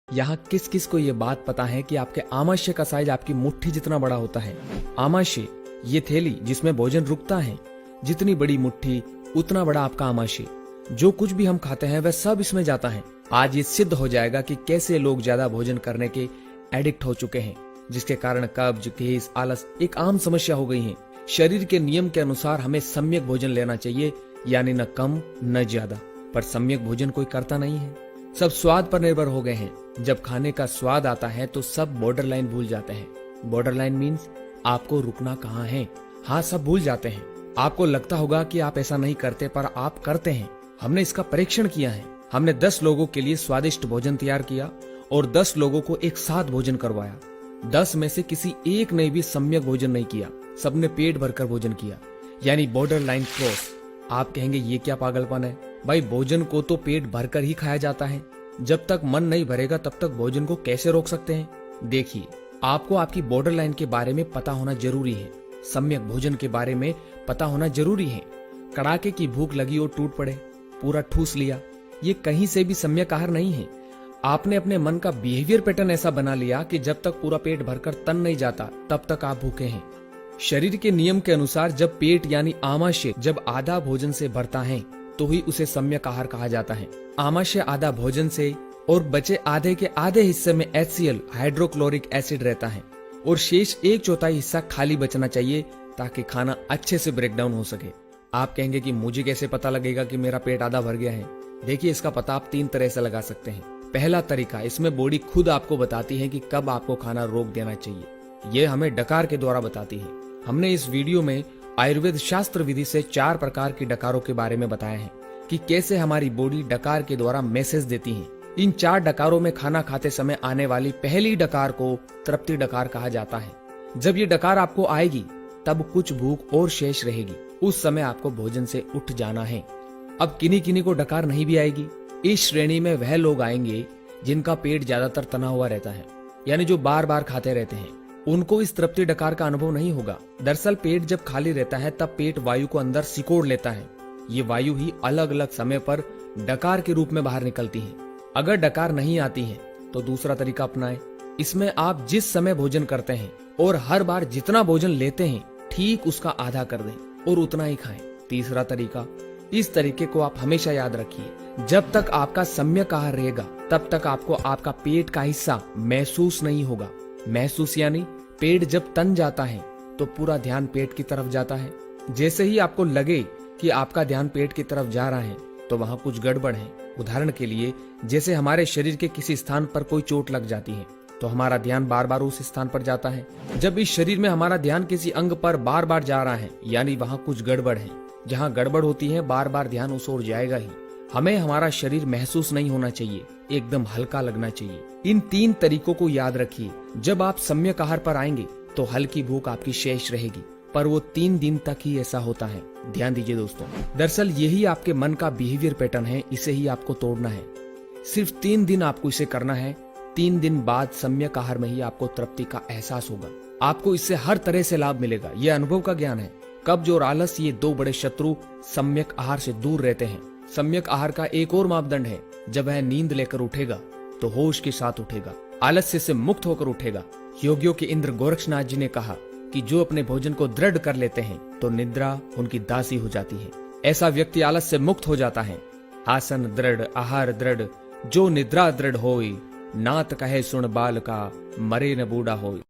यहाँ किस किस को ये बात पता है कि आपके आमाशय का साइज आपकी मुट्ठी जितना बड़ा होता है। आमाशय ये थैली जिसमें भोजन रुकता है, जितनी बड़ी मुट्ठी उतना बड़ा आपका आमाशय। जो कुछ भी हम खाते हैं वह सब इसमें जाता है। आज ये सिद्ध हो जाएगा कि कैसे लोग ज्यादा भोजन करने के एडिक्ट हो चुके हैं, जिसके कारण कब्ज, गैस, आलस एक आम समस्या हो गई है। शरीर के नियम के अनुसार हमें सम्यक भोजन लेना चाहिए, यानी न कम न ज्यादा। पर सम्यक भोजन कोई करता नहीं है, सब स्वाद पर निर्भर हो गए हैं। जब खाने का स्वाद आता है तो सब बॉर्डर लाइन भूल जाते हैं। बॉर्डर लाइन मीन्स आपको रुकना कहाँ है। हाँ, सब भूल जाते हैं। आपको लगता होगा कि आप ऐसा नहीं करते, पर आप करते हैं। हमने इसका परीक्षण किया है। हमने 10 लोगों के लिए स्वादिष्ट भोजन तैयार किया और 10 लोगों को एक साथ भोजन करवाया। 10 में से किसी एक ने भी सम्यक भोजन नहीं किया, सबने पेट भरकर भोजन किया, यानी बॉर्डर लाइन क्रॉस। आप कहेंगे ये क्या पागलपन है भाई, भोजन को तो पेट भरकर ही खाया जाता है। जब तक मन नहीं भरेगा तब तक भोजन को कैसे रोक सकते हैं। देखिए, आपको आपकी बॉर्डर लाइन के बारे में पता होना जरूरी है। सम्यक भोजन के बारे में पता होना जरूरी है। कड़ाके की भूख लगी और टूट पड़े, पूरा ठूस लिया, ये कहीं से भी सम्यक आहार नहीं है। आपने अपने मन का बिहेवियर पैटर्न ऐसा बना लिया कि जब तक पूरा पेट भरकर तन नहीं जाता तब तक आप भूखे हैं। शरीर के नियम के अनुसार जब पेट यानी आमाशय जब आधा भोजन से भरता है तो ही उसे सम्यक आहार कहा जाता है। आमाशय आधा भोजन से और बचे आधे के आधे हिस्से में HCl हाइड्रोक्लोरिक एसिड रहता है और शेष 1/4 हिस्सा खाली बचना चाहिए ताकि खाना अच्छे से ब्रेक डाउन हो सके। आप कहेंगे कि मुझे कैसे पता लगेगा कि मेरा पेट आधा भर गया है। देखिए, इसका पता आप 3 तरह से लगा सकते हैं। पहला तरीका, इसमें बॉडी खुद आपको बताती है कि कब आपको खाना रोक देना चाहिए। ये हमें डकार के द्वारा बताती है। हमने इस वीडियो में आयुर्वेद शास्त्र विधि से 4 प्रकार की डकारों के बारे में बताया है कि कैसे हमारी बॉडी डकार के द्वारा मैसेज देती है। इन 4 डकारों में खाना खाते समय आने वाली पहली डकार को तृप्ति डकार कहा जाता है। जब ये डकार आपको आएगी तब कुछ भूख और शेष रहेगी, उस समय आपको भोजन से उठ जाना है। अब किन्हीं किन्हीं को डकार नहीं भी आएगी। इस श्रेणी में वह लोग आएंगे जिनका पेट ज्यादातर तना हुआ रहता है, यानी जो बार बार खाते रहते हैं। उनको इस तृप्ति डकार का अनुभव नहीं होगा। दरअसल पेट जब खाली रहता है तब पेट वायु को अंदर सिकोड़ लेता है। ये वायु ही अलग अलग समय पर डकार के रूप में बाहर निकलती है। अगर डकार नहीं आती है तो दूसरा तरीका अपनाएं। इसमें आप जिस समय भोजन करते हैं और हर बार जितना भोजन लेते हैं ठीक उसका आधा कर दें और उतना ही खाएं। तीसरा तरीका, इस तरीके को आप हमेशा याद रखिए। जब तक आपका सम्यक आहार रहेगा तब तक आपको आपका पेट का हिस्सा महसूस नहीं होगा। महसूस यानी पेट जब तन जाता है तो पूरा ध्यान पेट की तरफ जाता है। जैसे ही आपको लगे कि आपका ध्यान पेट की तरफ जा रहा है तो वहाँ कुछ गड़बड़ है। उदाहरण के लिए, जैसे हमारे शरीर के किसी स्थान पर कोई चोट लग जाती है तो हमारा ध्यान बार बार उस स्थान पर जाता है। जब इस शरीर में हमारा ध्यान किसी अंग पर बार बार जा रहा है, यानी वहाँ कुछ गड़बड़ है। जहाँ गड़बड़ होती है बार बार ध्यान उस ओर जाएगा ही। हमें हमारा शरीर महसूस नहीं होना चाहिए, एकदम हल्का लगना चाहिए। इन 3 तरीकों को याद रखिए। जब आप सम्यक आहार पर आएंगे तो हल्की भूख आपकी शेष रहेगी, पर वो 3 दिन तक ही ऐसा होता है। ध्यान दीजिए दोस्तों, दरअसल यही आपके मन का बिहेवियर पैटर्न है, इसे ही आपको तोड़ना है। सिर्फ 3 दिन आपको इसे करना है। 3 दिन बाद सम्यक आहार में ही आपको तृप्ति का एहसास होगा। आपको इससे हर तरह से लाभ मिलेगा। यह अनुभव का ज्ञान है। कब्ज और आलस ये 2 बड़े शत्रु सम्यक आहार से दूर रहते हैं। सम्यक आहार का एक और मापदंड है, जब वह नींद लेकर उठेगा तो होश के साथ उठेगा, आलस्य से मुक्त होकर उठेगा। योगियों के इंद्र गोरक्षनाथ जी ने कहा कि जो अपने भोजन को दृढ़ कर लेते हैं तो निद्रा उनकी दासी हो जाती है। ऐसा व्यक्ति आलस से मुक्त हो जाता है। आसन दृढ़, आहार दृढ़, जो निद्रा दृढ़ होई, नात कहे सुन बाल का, मरे न बूढ़ा होई।